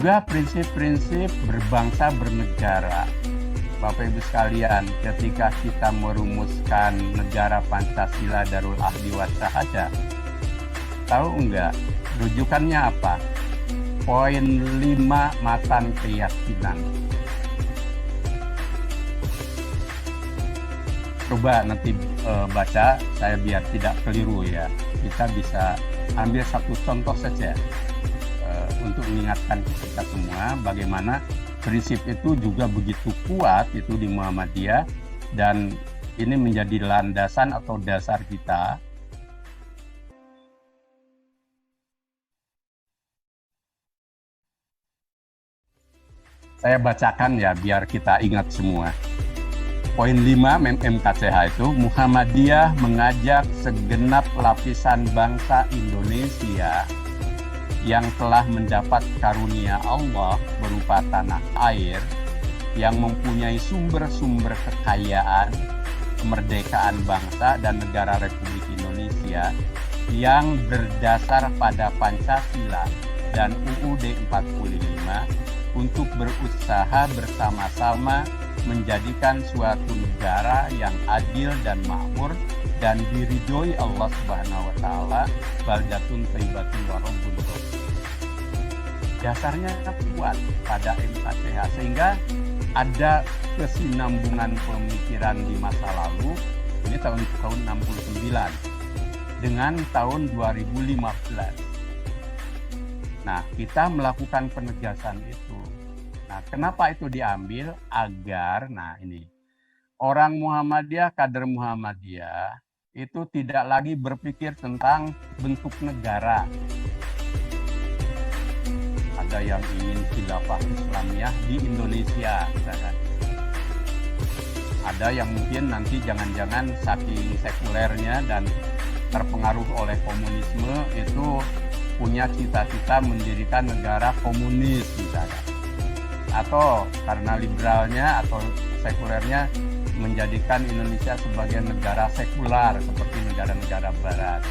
juga prinsip-prinsip berbangsa bernegara. Bapak Ibu sekalian, ketika kita merumuskan negara Pancasila Darul Ahdi wa Syahadah, tahu enggak rujukannya apa? Poin 5 matan keyakinan. Coba nanti baca, saya biar tidak keliru ya. Kita bisa ambil satu contoh saja untuk mengingatkan kita semua bagaimana prinsip itu juga begitu kuat itu di Muhammadiyah, dan ini menjadi landasan atau dasar kita. Saya bacakan ya biar kita ingat semua. Poin 5 MKCH itu, Muhammadiyah mengajak segenap lapisan bangsa Indonesia yang telah mendapat karunia Allah berupa tanah air, yang mempunyai sumber-sumber kekayaan, kemerdekaan bangsa dan negara Republik Indonesia yang berdasar pada Pancasila dan UUD 45, untuk berusaha bersama-sama menjadikan suatu negara yang adil dan makmur dan diridhoi Allah Subhanahu wa taala, baldatun thayyibatun wa rabbun ghafur. Dasarnya kuat pada MKCH, sehingga ada kesinambungan pemikiran di masa lalu, ini tahun 69 dengan tahun 2015. Nah, kita melakukan penegasan itu. Nah, kenapa itu diambil? Agar, nah ini, orang Muhammadiyah, kader Muhammadiyah, itu tidak lagi berpikir tentang bentuk negara. Ada yang ingin khilafah Islamiyah di Indonesia, misalkan. Ada yang mungkin nanti jangan-jangan saking sekulernya dan terpengaruh oleh komunisme itu punya cita-cita mendirikan negara komunis misalnya. Atau karena liberalnya atau sekulernya menjadikan Indonesia sebagai negara sekular seperti negara-negara barat.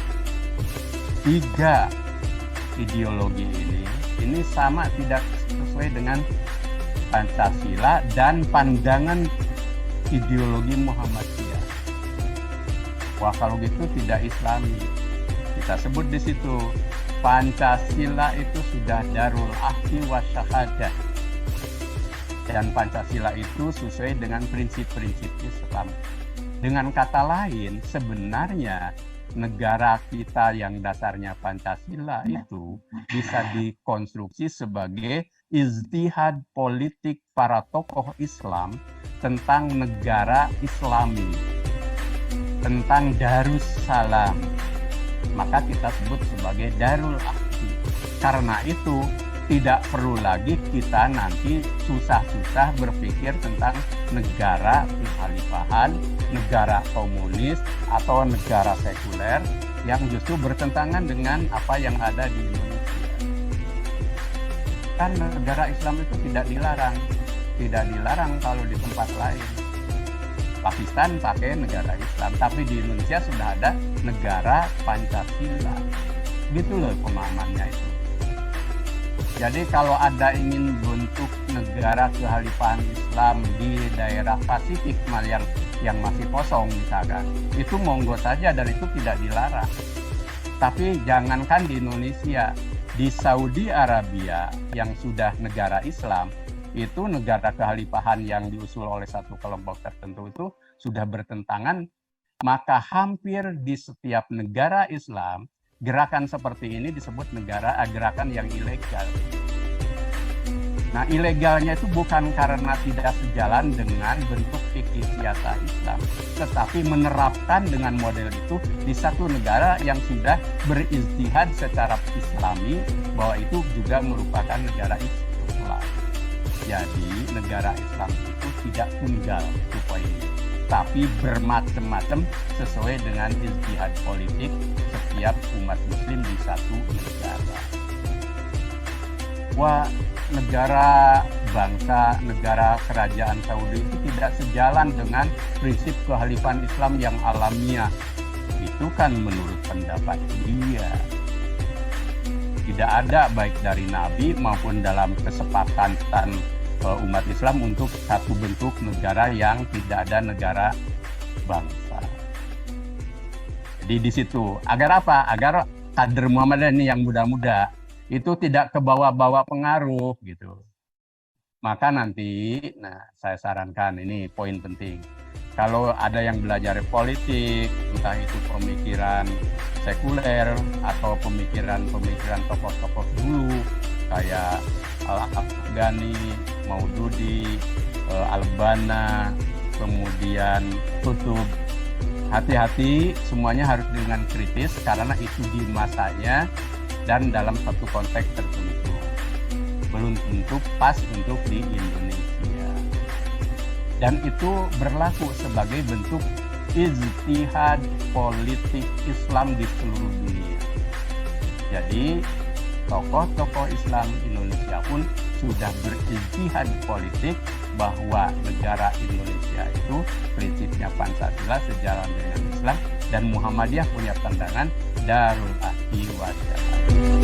3 ideologi ini sama tidak sesuai dengan Pancasila dan pandangan ideologi Muhammadiyah. Wah, kalau gitu tidak Islami. Kita sebut di situ Pancasila itu sudah Darul Ahdi wa Syahadah. Dan Pancasila itu sesuai dengan prinsip-prinsip Islam. Dengan kata lain, sebenarnya negara kita yang dasarnya Pancasila itu bisa dikonstruksi sebagai ijtihad politik para tokoh Islam tentang negara Islami, tentang Darussalam. Maka kita sebut sebagai Darul Ahdi. Karena itu tidak perlu lagi kita nanti susah-susah berpikir tentang negara kekhalifahan, negara komunis, atau negara sekuler yang justru bertentangan dengan apa yang ada di Indonesia. Kan negara Islam itu tidak dilarang kalau di tempat lain. Pakistan pakai negara Islam, tapi di Indonesia sudah ada negara Pancasila. Gitu loh pemahamannya itu. Jadi kalau ada ingin bentuk negara kekhalifahan Islam di daerah Pasifik yang masih kosong misalkan, itu monggo saja dan itu tidak dilarang. Tapi jangankan di Indonesia, di Saudi Arabia yang sudah negara Islam, itu negara kekhalifahan yang diusul oleh satu kelompok tertentu itu sudah bertentangan, maka hampir di setiap negara Islam gerakan seperti ini disebut gerakan yang ilegal. Nah, ilegalnya itu bukan karena tidak sejalan dengan bentuk fikih siasa Islam, tetapi menerapkan dengan model itu di satu negara yang sudah berijtihad secara Islami bahwa itu juga merupakan negara Islam. Jadi negara Islam itu tidak tunggal poinnya, tapi bermacam-macam sesuai dengan ijtihad politik setiap umat muslim di satu negara. Wah, negara bangsa, negara kerajaan Saudi itu tidak sejalan dengan prinsip kekhalifahan Islam yang alamiah. Itu kan menurut pendapat dia. Tidak ada baik dari Nabi maupun dalam kesepakatan umat Islam untuk satu bentuk negara yang tidak ada negara bangsa. Jadi di situ, agar apa? Agar kader Muhammadiyah ini yang muda-muda itu tidak kebawa-bawa pengaruh gitu. Maka nanti, saya sarankan ini poin penting. Kalau ada yang belajar politik, entah itu pemikiran sekuler atau pemikiran tokoh-tokoh dulu kayak Al-Afghani, Maududi, Al-Banna, kemudian Qutb, hati-hati, semuanya harus dengan kritis karena itu di masanya dan dalam satu konteks tertentu. Belum tentu pas untuk di Indonesia. Dan itu berlaku sebagai bentuk ijtihad politik Islam di seluruh dunia. Jadi tokoh-tokoh Islam Indonesia pun sudah berijtihad politik bahwa negara Indonesia itu prinsipnya Pancasila sejalan dengan Islam, dan Muhammadiyah punya pandangan Darul Ahdi wa Syahad.